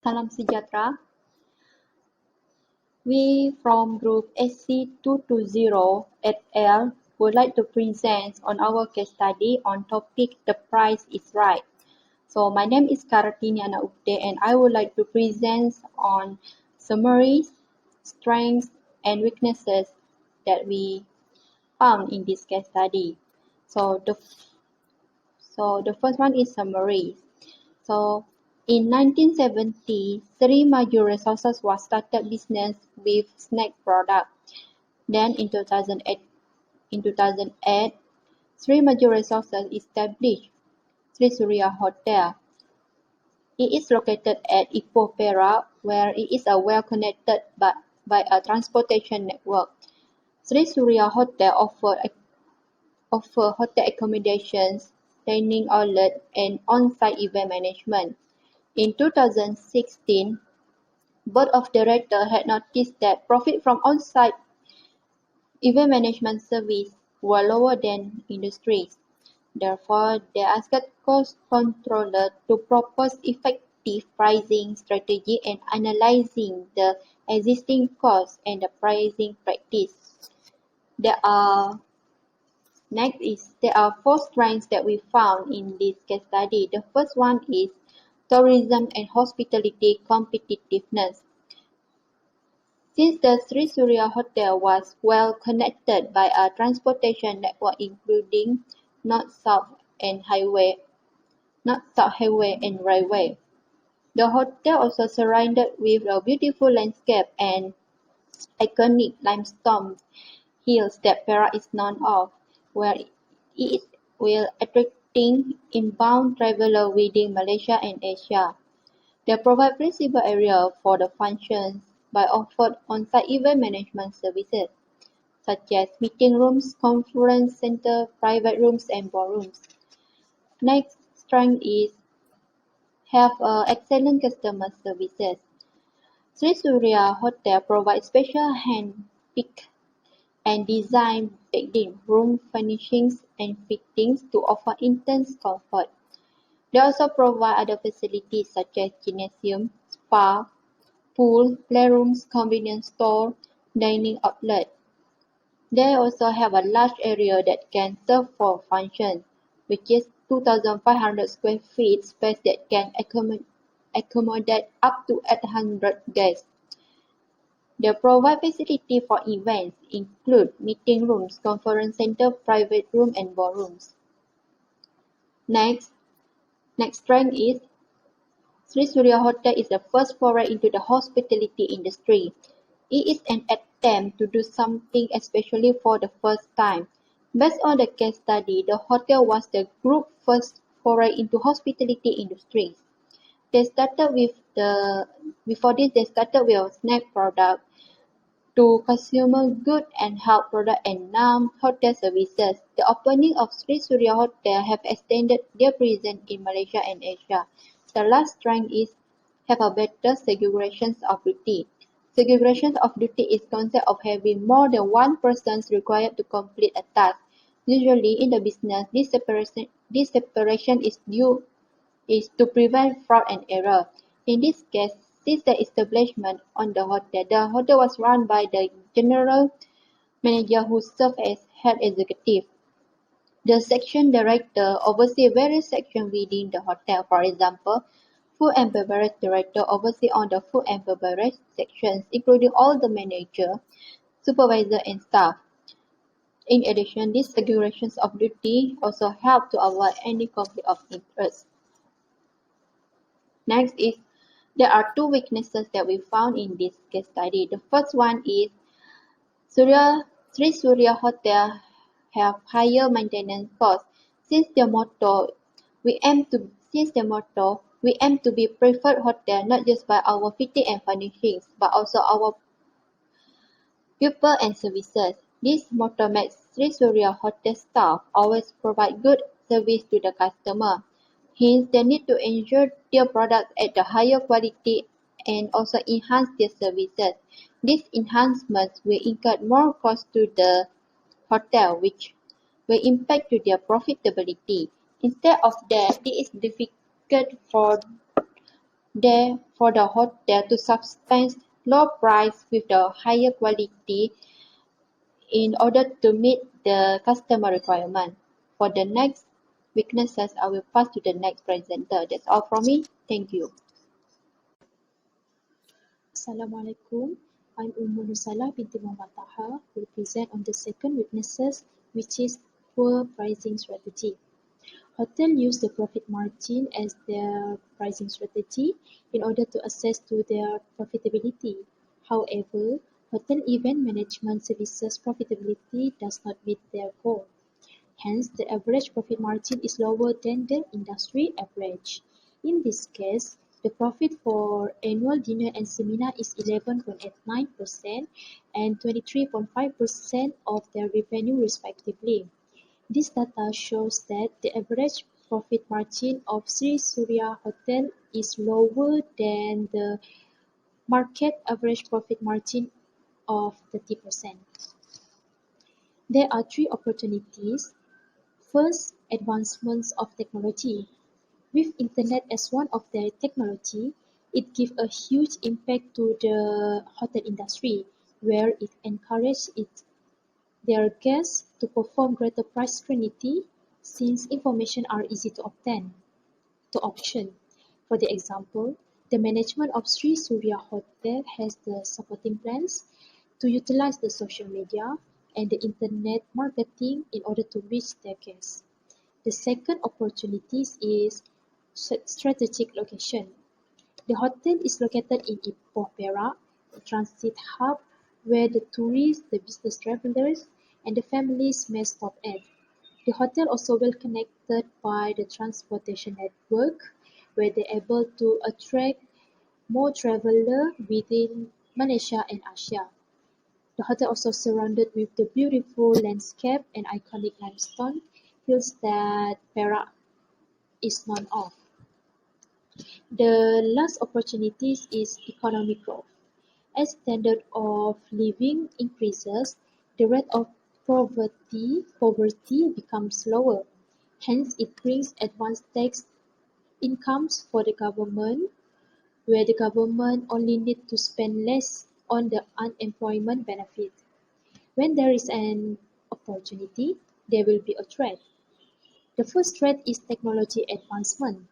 Salam sejahtera. We from group SC220 et al. Would like to present on our case study on topic The Price is Right. So my name is Kartini Anak Uteh and I would like to present on summaries, strengths and weaknesses that we found in this case study. So the first one is summary. So in 1970, Sri Maju Resources was started business with snack product. Then in 2008, Sri Maju Resources established Sri Surya Hotel. It is located at Ipoh, Perak, where it is well connected by a transportation network. Sri Surya Hotel offer hotel accommodations, dining outlet, and on-site event management. In 2016, board of directors had noticed that profit from on-site event management service were lower than industries. Therefore, they asked cost controller to propose effective pricing strategy and analyzing the existing costs and the pricing practice. There are four strengths that we found in this case study. The first one is tourism and hospitality competitiveness. Since the Sri Surya Hotel was well connected by a transportation network including North-South Highway and railway, the hotel also surrounded with a beautiful landscape and iconic limestone hills that Perak is known of, where it is well attracting inbound travelers within Malaysia and Asia. They provide flexible area for the functions by offered on-site event management services, such as meeting rooms, conference center, private rooms, and ballrooms. Next strength is have excellent customer services. Sri Surya Hotel provides special hand-picked and design bedroom, room furnishings and fittings to offer intense comfort. They also provide other facilities such as gymnasium, spa, pool, playrooms, convenience store, dining outlet. They also have a large area that can serve for functions, which is 2,500 square feet space that can accommodate up to 800 guests. They provide facility for events, include meeting rooms, conference center, private room, and ballrooms. Next strength is Sri Surya Hotel is the first foray into the hospitality industry. It is an attempt to do something especially for the first time. Based on the case study, the hotel was the group's first foray into hospitality industries. Before this, they started with snack product to consumer good and health product and now hotel services. The opening of Sri Surya Hotel have extended their presence in Malaysia and Asia. The last strength is have a better segregation of duty. Segregation of duty is concept of having more than one person required to complete a task. Usually in the business, this separation is to prevent fraud and error. In this case, since the establishment on the hotel was run by the general manager who served as head executive. The section director oversees various sections within the hotel. For example, food and beverage director oversees on the food and beverage sections, including all the manager, supervisor, and staff. In addition, these segregations of duty also help to avoid any conflict of interest. Next is there are two weaknesses that we found in this case study. The first one is Sri Surya Hotel have higher maintenance costs. Since their motto, we aim to be preferred hotel not just by our fitting and furnishings, but also our people and services. This motto makes Sri Surya Hotel staff always provide good service to the customer. Hence, they need to ensure their products at the higher quality and also enhance their services. These enhancements will incur more cost to the hotel, which will impact to their profitability. Instead of that, it is difficult for For the hotel to sustain low price with the higher quality in order to meet the customer requirement. For the next weaknesses, I will pass to the next presenter. That's all from me. Thank you. Assalamualaikum. I'm Ummu Nusailah bintI Mohamad Taha who will present on the second weaknesses, which is poor pricing strategy. Hotels use the profit margin as their pricing strategy in order to assess to their profitability. However, hotel event management services profitability does not meet their goal. Hence, the average profit margin is lower than the industry average. In this case, the profit for annual dinner and seminar is 11.89% and 23.5% of their revenue respectively. This data shows that the average profit margin of Sri Surya Hotel is lower than the market average profit margin of 30%. There are three opportunities. First, advancements of technology. With Internet as one of their technology, it gives a huge impact to the hotel industry, where it encourages their guests to perform greater price scrutiny since information are easy to obtain. To auction. For the example, the management of Sri Surya Hotel has the supporting plans to utilize the social media and the internet marketing in order to reach their guests. The second opportunity is strategic location. The hotel is located in Ipoh, Perak, a transit hub where the tourists, the business travelers, and the families may stop at. The hotel also well connected by the transportation network, where they are able to attract more travelers within Malaysia and Asia. The hotel also surrounded with the beautiful landscape and iconic limestone hills that Perak is known of. The last opportunity is economic growth. As standard of living increases, the rate of poverty becomes lower. Hence, it brings advanced tax incomes for the government, where the government only need to spend less on the unemployment benefit. When there is an opportunity, there will be a threat. The first threat is technology advancement.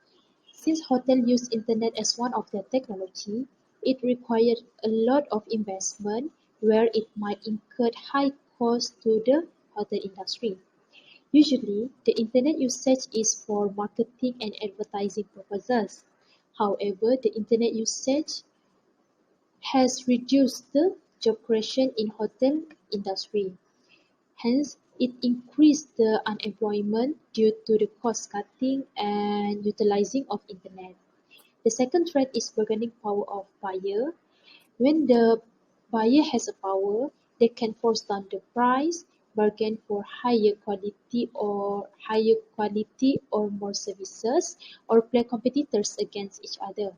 Since hotels use internet as one of their technology, it requires a lot of investment where it might incur high costs to the hotel industry. Usually, the internet usage is for marketing and advertising purposes. However, the internet usage has reduced the job creation in hotel industry. Hence, it increased the unemployment due to the cost cutting and utilizing of internet. The second threat is bargaining power of buyer. When the buyer has a power, they can force down the price, bargain for higher quality or more services, or play competitors against each other.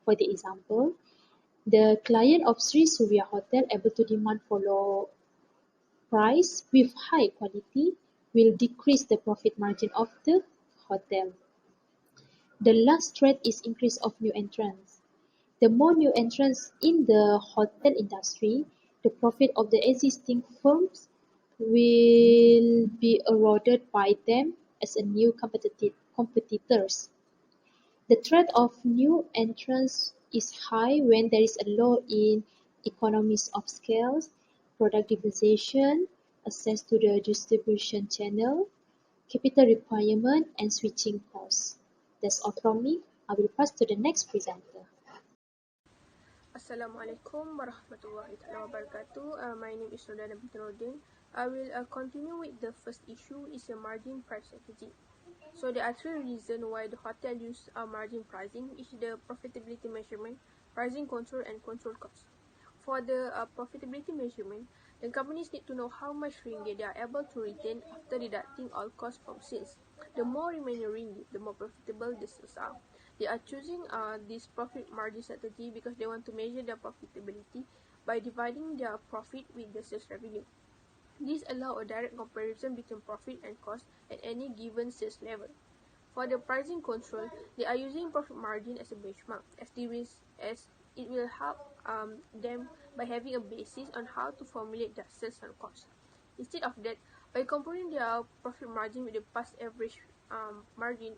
For the example, the client of Sri Surya Hotel able to demand for low price with high quality will decrease the profit margin of the hotel. The last threat is increase of new entrants. The more new entrants in the hotel industry, the profit of the existing firms will be eroded by them as a new competitors. The threat of new entrants is high when there is a low in economies of scale, product differentiation, access to the distribution channel, capital requirement, and switching costs. That's all from me. I will pass to the next presenter. Assalamualaikum warahmatullahi wabarakatuh. My name is Nordiana binti Nordin. I will continue with the first issue is a margin price strategy. So there are three reasons why the hotel use margin pricing, which is the profitability measurement, pricing control, and control cost. For the profitability measurement, the companies need to know how much ringgit they are able to retain after deducting all costs from sales. The more remaining ringgit, the more profitable the sales are. They are choosing this profit margin strategy because they want to measure their profitability by dividing their profit with the sales revenue. This allows a direct comparison between profit and cost at any given sales level. For the pricing control, they are using profit margin as a benchmark, as it will help them by having a basis on how to formulate their sales and cost. Instead of that, by comparing their profit margin with the past average margin,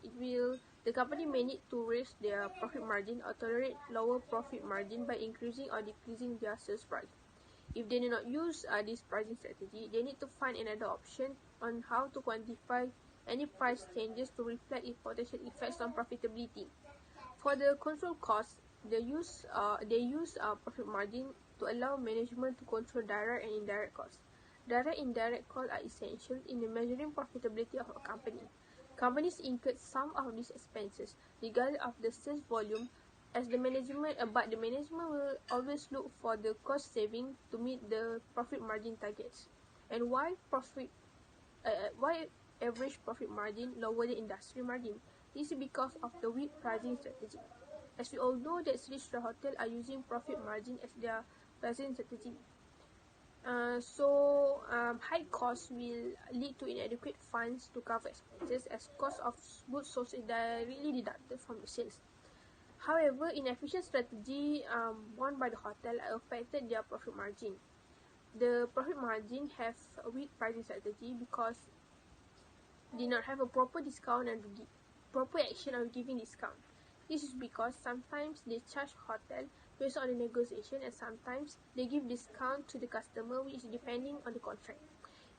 the company may need to raise their profit margin or tolerate lower profit margin by increasing or decreasing their sales price. If they do not use this pricing strategy, they need to find another option on how to quantify any price changes to reflect its potential effects on profitability. For the control costs, they use profit margin to allow management to control direct and indirect costs. Direct and indirect costs are essential in the measuring profitability of a company. Companies incur some of these expenses, regardless of the sales volume, but the management will always look for the cost saving to meet the profit margin targets. And why average profit margin lower than industry margin? This is because of the weak pricing strategy. As we all know that three-star hotels are using profit margin as their pricing strategy. High costs will lead to inadequate funds to cover expenses, as cost of goods sold is directly deducted from the sales. However, inefficient strategy borne by the hotel affected their profit margin. The profit margin have a weak pricing strategy because did not have a proper discount and proper action of giving discount. This is because sometimes they charge hotel based on the negotiation, and sometimes they give discount to the customer, which is depending on the contract.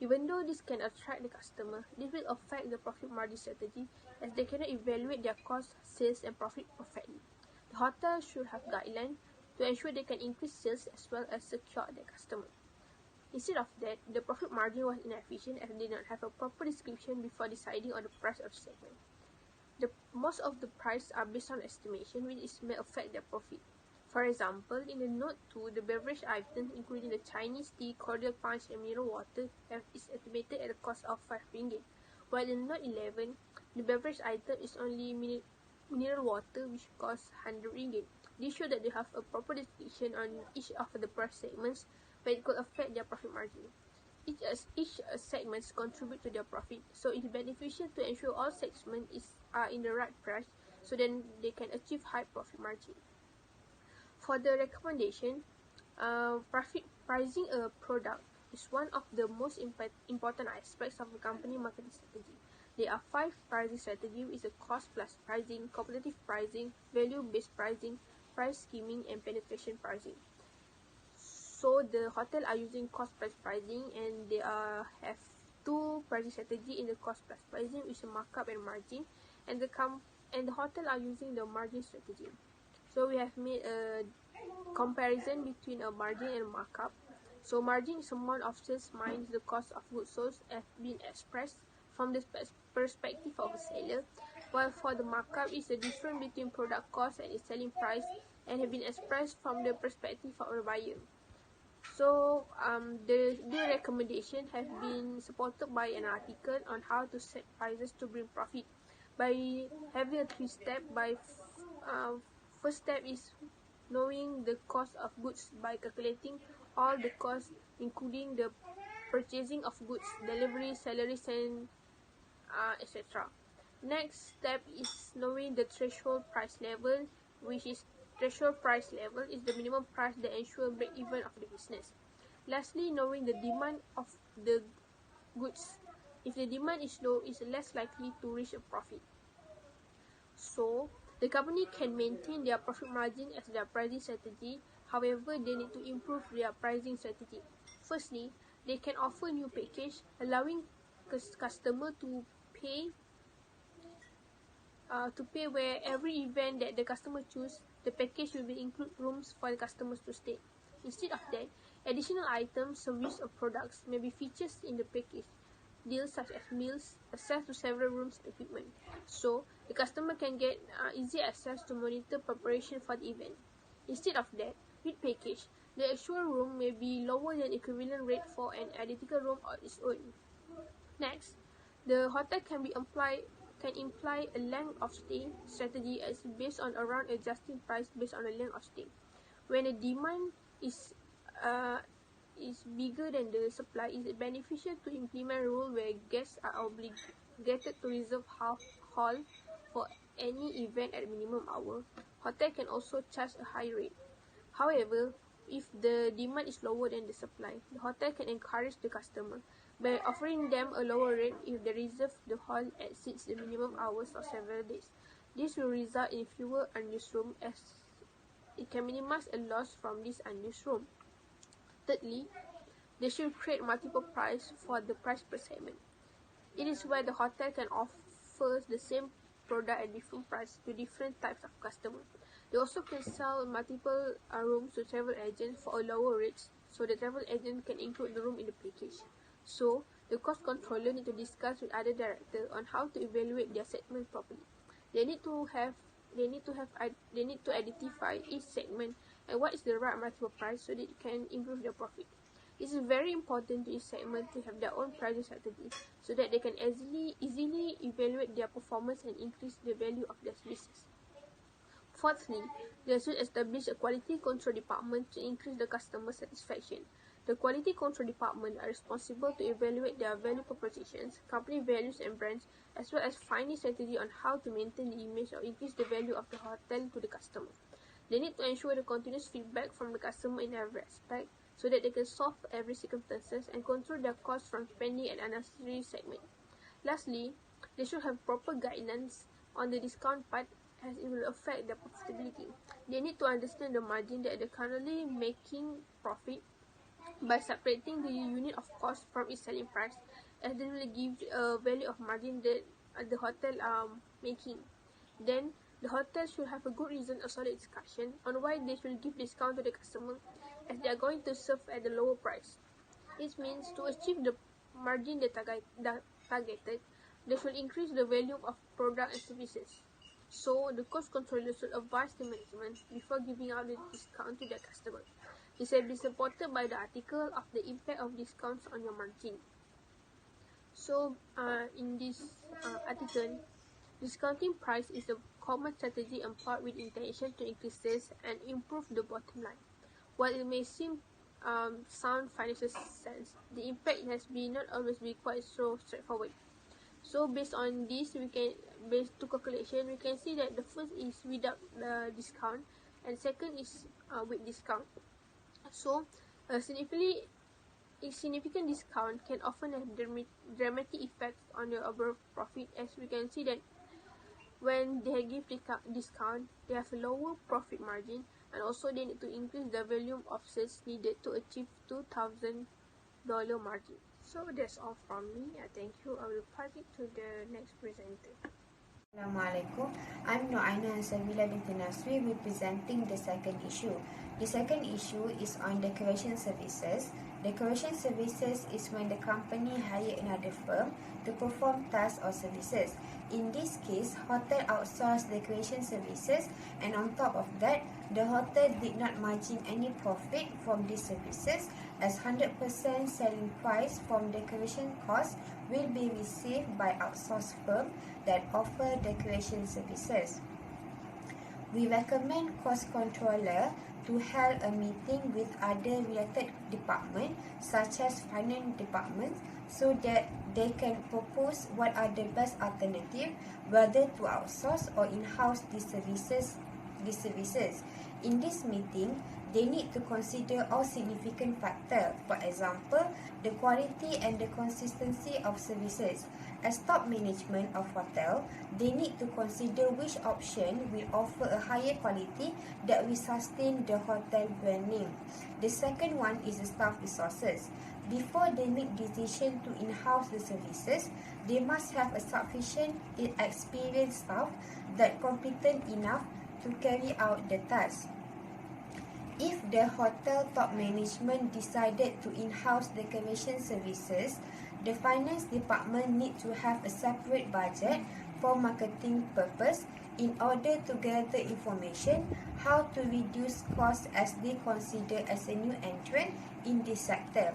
Even though this can attract the customer, this will affect the profit margin strategy, as they cannot evaluate their cost, sales, and profit perfectly. The hotel should have guidelines to ensure they can increase sales as well as secure their customer. Instead of that, the profit margin was inefficient as they did not have a proper description before deciding on the price of the segment. Most of the price are based on estimation, which may affect their profit. For example, in the note 2, the beverage items including the Chinese tea, cordial punch, and mineral water is estimated at a cost of 5 ringgit, while in note 11, the beverage item is only mineral water, which costs 100 ringgit. This shows that they have a proper description on each of the price segments, but it could affect their profit margin. Each segments contribute to their profit, so it is beneficial to ensure all segments are in the right price, so then they can achieve high profit margin. For the recommendation, pricing a product is one of the most important aspects of a company marketing strategy. There are 5 pricing strategies, which is cost plus pricing, competitive pricing, value-based pricing, price skimming, and penetration pricing. So the hotel are using cost plus pricing, and they have 2 pricing strategy in the cost plus pricing, which is markup and margin, and the hotel are using the margin strategy. So we have made a comparison between a margin and a markup. So margin is amount of sales minus the cost of goods sold has been expressed from the perspective of a seller, while for the markup is the difference between product cost and its selling price and have been expressed from the perspective of a buyer. So the recommendation have been supported by an article on how to set prices to bring profit by having a 3-step. First step is knowing the cost of goods by calculating all the costs, including the purchasing of goods, delivery, salaries, and etc. Next step is knowing the threshold price level, which is threshold price level is the minimum price that ensures break-even of the business. Lastly, knowing the demand of the goods. If the demand is low, it's less likely to reach a profit. So, the company can maintain their profit margin as their pricing strategy. However, they need to improve their pricing strategy. Firstly, they can offer new package, allowing customer to pay where every event that the customer choose, the package will be include rooms for the customers to stay. Instead of that, additional items, service, or products may be features in the package deals such as meals, access to several rooms, and equipment. So, the customer can get easy access to monitor preparation for the event. Instead of that, with package, the actual room may be lower than equivalent rate for an identical room on its own. Next, the hotel can imply a length of stay strategy as based on around adjusting price based on the length of stay. When the demand is bigger than the supply, it is beneficial to implement rule where guests are obligated to reserve hall for any event at minimum hour, hotel can also charge a high rate. However, if the demand is lower than the supply, the hotel can encourage the customer by offering them a lower rate if they reserve the hall exceeds the minimum hours of several days. This will result in fewer unused rooms as it can minimize a loss from this unused room. Thirdly, they should create multiple price for the price per segment. It is where the hotel can offer the same product at different price to different types of customers. They also can sell multiple rooms to travel agents for a lower rate, so the travel agent can include the room in the package. So, the cost controller need to discuss with other director on how to evaluate their segment properly. They need to identify each segment and what is the right multiple price so that it can improve their profit. It is very important to each segment to have their own pricing strategy so that they can easily evaluate their performance and increase the value of their services. Fourthly, they should establish a quality control department to increase the customer satisfaction. The quality control department are responsible to evaluate their value propositions, company values and brands, as well as finding strategy on how to maintain the image or increase the value of the hotel to the customer. They need to ensure the continuous feedback from the customer in every aspect so that they can solve every circumstances and control their costs from spending at unnecessary segment. Lastly, they should have proper guidance on the discount part as it will affect their profitability. They need to understand the margin that they're currently making profit by separating the unit of cost from its selling price, as they will give a value of margin that the hotel are making. Then the hotel should have a good reason, a solid discussion on why they should give discount to the customer, as they are going to serve at the lower price. This means to achieve the margin they targeted, they should increase the volume of product and services. So the cost controller should advise the management before giving out the discount to their customer. This will be supported by the article of the impact of discounts on your margin. So in this article, discounting price is a common strategy employed with intention to increase sales and improve the bottom line. While it may seem sound financial sense, the impact has been not always be quite so straightforward. So based on this, based to calculation, we can see that the first is without the discount, and second is with discount. So a significant discount can often have dramatic effects on the overall profit, as we can see that when they give discount, they have a lower profit margin, and also they need to increase the volume of sales needed to achieve $2,000 margin. So that's all from me. Thank you. I will pass it to the next presenter. Assalamualaikum. I'm Aina Salsabila bintI Nasri, representing the second issue. The second issue is on decoration services. Decoration services is when the company hire another firm to perform tasks or services. In this case, hotel outsourced decoration services, and on top of that, the hotel did not margin any profit from these services, as 100% selling price from decoration costs will be received by outsourced firm that offer decoration services. We recommend cost controller to hold a meeting with other related departments such as finance department so that they can propose what are the best alternative, whether to outsource or in-house these services. In this meeting, they need to consider all significant factors, for example, the quality and the consistency of services. As top management of hotel, they need to consider which option will offer a higher quality that will sustain the hotel brand name. The second one is the staff resources. Before they make decision to in-house the services, they must have a sufficient experienced staff that competent enough to carry out the task. If the hotel top management decided to in-house decoration services, the finance department need to have a separate budget for marketing purpose in order to gather information how to reduce costs as they consider as a new entrant in this sector.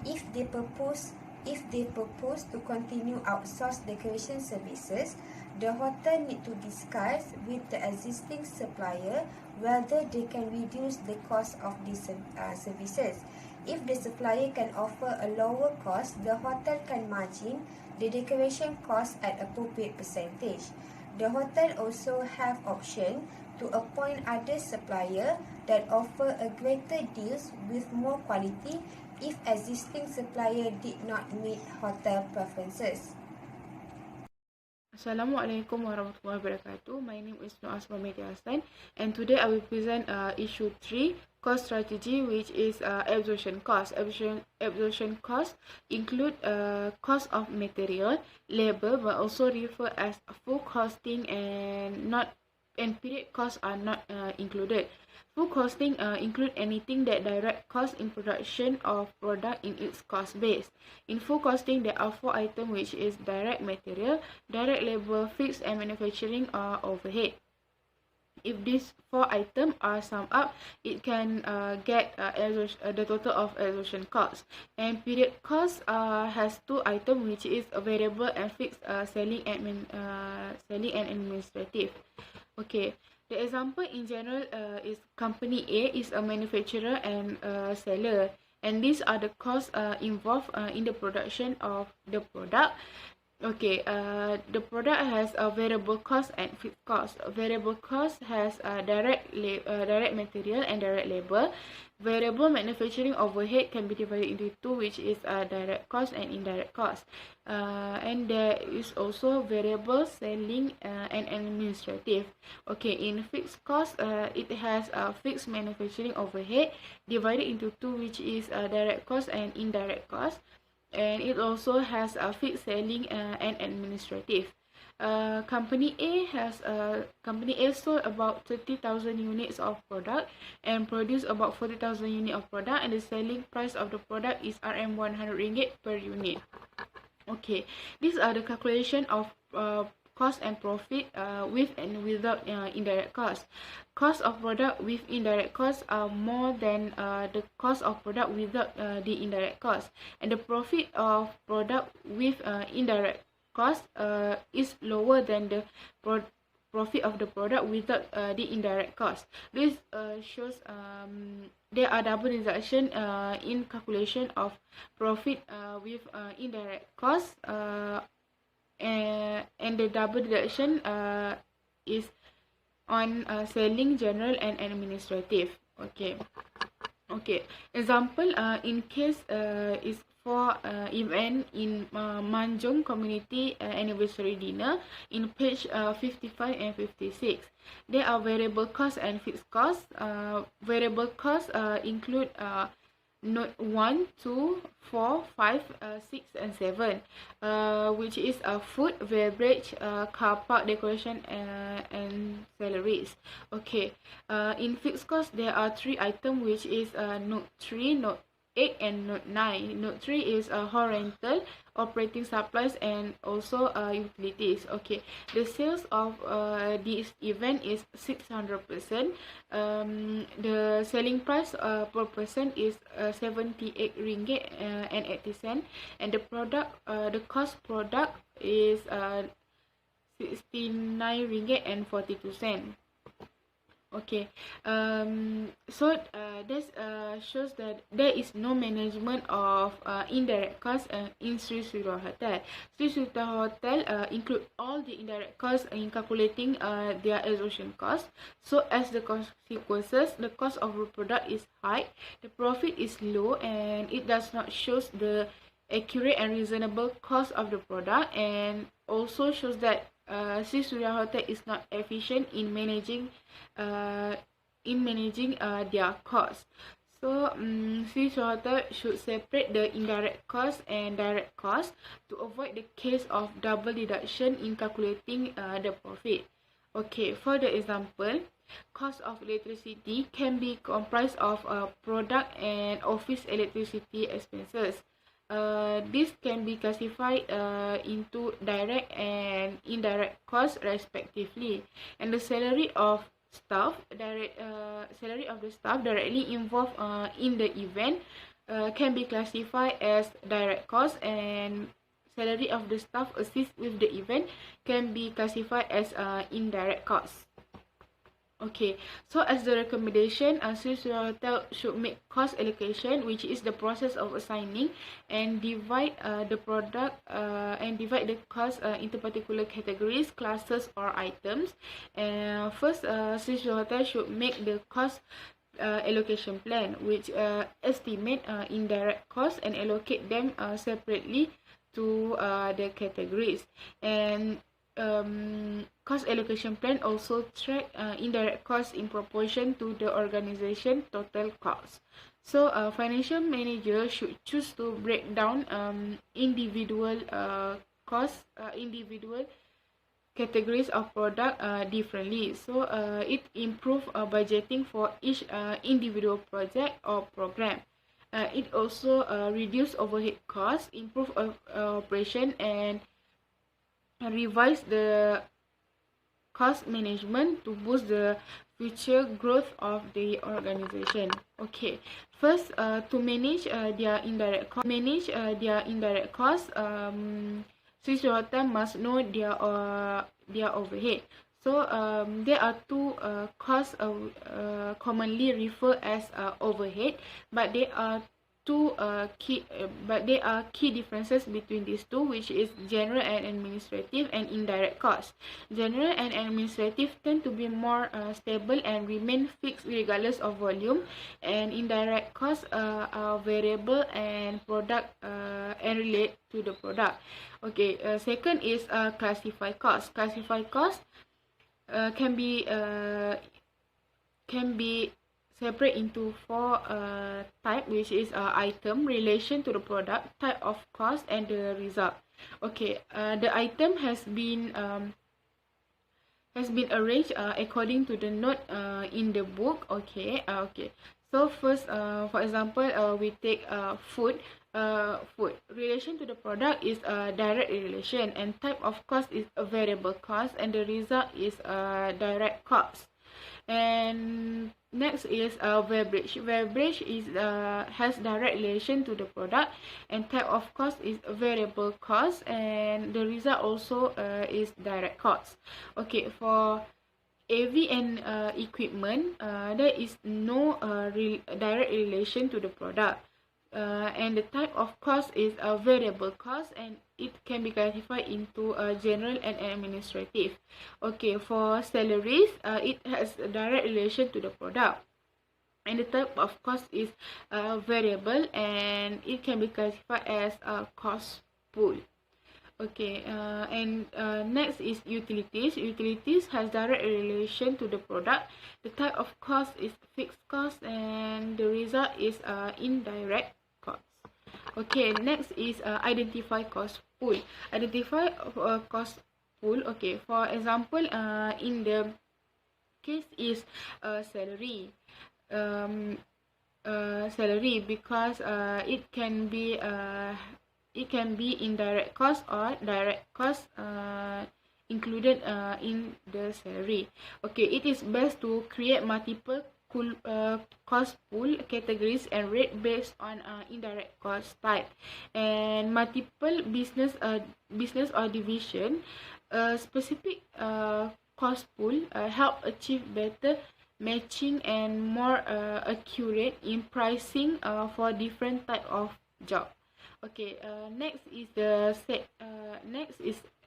If they propose to continue outsource decoration services, the hotel need to discuss with the existing supplier whether they can reduce the cost of these services. If the supplier can offer a lower cost, the hotel can margin the decoration cost at appropriate percentage. The hotel also have option to appoint other supplier that offer a greater deals with more quality if existing supplier did not meet hotel preferences. Assalamualaikum warahmatullahi wabarakatuh. My name is Nur Asmah Hasan, and today I will present issue 3, cost strategy, which is absorption cost. Absorption cost include cost of material, labor, but also refer as full costing, and period costs are not included. Full costing include anything that direct cost in production of product in its cost base. In full costing, there are 4 items, which is direct material, direct labor, fixed and manufacturing overhead. If these 4 items are summed up, it can get the total of absorption cost. And period cost has 2 items, which is variable and fixed, selling and administrative. Okay. The example in general is company A is a manufacturer and a seller, and these are the costs involved in the production of the product. Okay, the product has a variable cost and fixed cost. Variable cost has direct material and direct labor. Variable manufacturing overhead can be divided into 2, which is direct cost and indirect cost. And there is also variable selling and administrative. Okay, in fixed cost, it has a fixed manufacturing overhead divided into 2, which is direct cost and indirect cost. And it also has a fixed selling and administrative. Company A sold about 30,000 units of product and produced about 40,000 units of product, and the selling price of the product is RM100 ringgit per unit. Okay, these are the calculation of cost and profit with and without indirect cost. Cost of product with indirect cost are more than the cost of product without the indirect cost, and the profit of product with indirect cost is lower than the profit of the product without the indirect cost. This shows there are double deduction in calculation of profit with indirect cost, and the double deduction is on selling, general and administrative. Okay. Example in case is for event in Manjung Community Anniversary Dinner in page 55 and 56. There are variable costs and fixed costs. Variable costs include note 1, 2, 4, 5, 6 and 7, which is food, beverage, car park, decoration and salaries. Okay, in fixed cost there are 3 items, which is note 3, note 8 and note 9. Note 3 is hall rental, operating supplies and also utilities. Okay, the sales of this event is 600%. The selling price per person is 78 ringgit and 80 cent, and the product the cost product is 69 ringgit and 42 cent. Okay, so this shows that there is no management of indirect costs in Sri Surya Hotel. Sri Surya Hotel include all the indirect costs in calculating their absorption cost. So as the consequences, the cost of the product is high, the profit is low, and it does not shows the accurate and reasonable cost of the product, and also shows that Sri Surya Hotel is not efficient in managing their costs. So Sri Surya Hotel should separate the indirect cost and direct cost to avoid the case of double deduction in calculating the profit. Okay, for the example, cost of electricity can be comprised of product and office electricity expenses. This can be classified into direct and indirect costs respectively, and the salary of staff directly involved in the event can be classified as direct costs, and salary of the staff assist with the event can be classified as indirect costs. Okay, so as the recommendation, Swiss Hotel should make cost allocation, which is the process of assigning and divide the cost into particular categories, classes, or items. And first, Swiss Hotel should make the cost allocation plan, which estimate indirect costs and allocate them separately to the categories. And cost allocation plan also track indirect costs in proportion to the organization total cost. So financial manager should choose to break down individual individual categories of product differently. So it improve budgeting for each individual project or program. It also reduce overhead costs, improve operation, and revise the cost management to boost the future growth of the organization. Okay, first to manage their indirect costs, Swiss Hotel must know their overhead. So there are two costs commonly referred as overhead, but there are key differences between these two, which is general and administrative and indirect costs. General and administrative tend to be more stable and remain fixed regardless of volume, and indirect costs are variable and relate to the product. Okay, second is classified costs. Classified costs can be separate into four type, which is item, relation to the product, type of cost, and the result. Okay, the item has been arranged according to the note in the book. Okay. So first, for example, we take food. Food relation to the product is a direct relation, and type of cost is a variable cost, and the result is a direct cost. And next is beverage. Beverage is has direct relation to the product, and type of cost is a variable cost, and the result also is direct cost. Okay, for AV and equipment, there is no direct relation to the product, and the type of cost is a variable cost, and it can be classified into general and administrative. Okay, for salaries, it has a direct relation to the product, and the type of cost is variable, and it can be classified as a cost pool. Okay, and next is utilities. Utilities has direct relation to the product. The type of cost is fixed cost, and the result is indirect cost. Okay, next is identify cost pool. Identify cost pool. Okay, for example, in the case is salary. Salary, because it can be indirect cost or direct cost included in the salary. Okay, it is best to create multiple cost pool categories and rate based on indirect cost type, and multiple business or division. Specific cost pool help achieve better matching and more accurate in pricing for different type of job. Okay, next is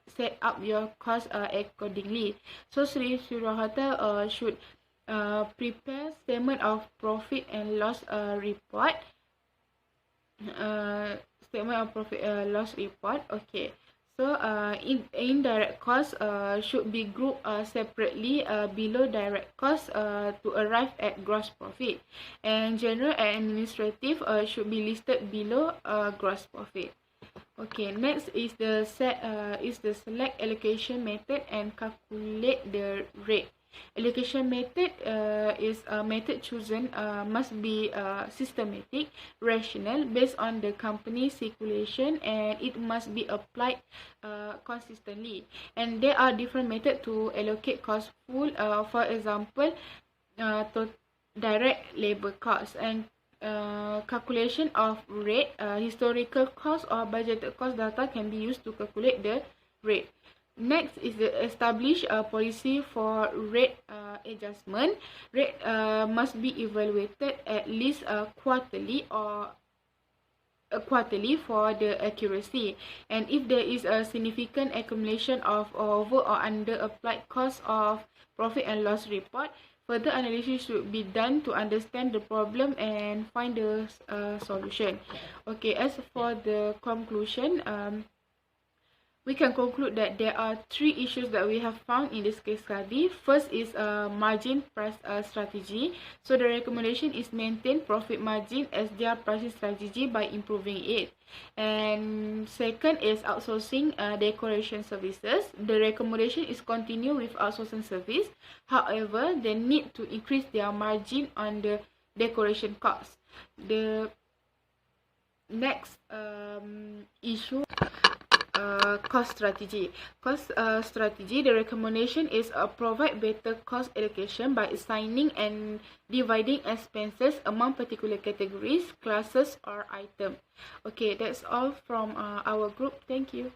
set up your cost accordingly. So Sri Hotel should prepare statement of profit and loss report. Okay, so indirect costs should be grouped separately below direct costs to arrive at gross profit, and general and administrative should be listed below gross profit. Okay, next is the select allocation method and calculate the rate. Allocation method is a method chosen must be systematic, rational, based on the company's circulation, and it must be applied consistently. And there are different methods to allocate cost pool. For example, to direct labor cost and calculation of rate. Historical cost or budgeted cost data can be used to calculate the rate. Next is the establish a policy for rate adjustment. Rate must be evaluated at least quarterly for the accuracy, and if there is a significant accumulation of over or under applied cost of profit and loss report, further analysis should be done to understand the problem and find the solution. Okay, as for the conclusion, we can conclude that there are three issues that we have found in this case study. First is margin price strategy. So the recommendation is maintain profit margin as their pricing strategy by improving it. And second is outsourcing decoration services. The recommendation is continue with outsourcing service. However, they need to increase their margin on the decoration cost. The next issue, cost strategy. Cost strategy, the recommendation is provide better cost allocation by assigning and dividing expenses among particular categories, classes, or items. Okay, that's all from our group. Thank you.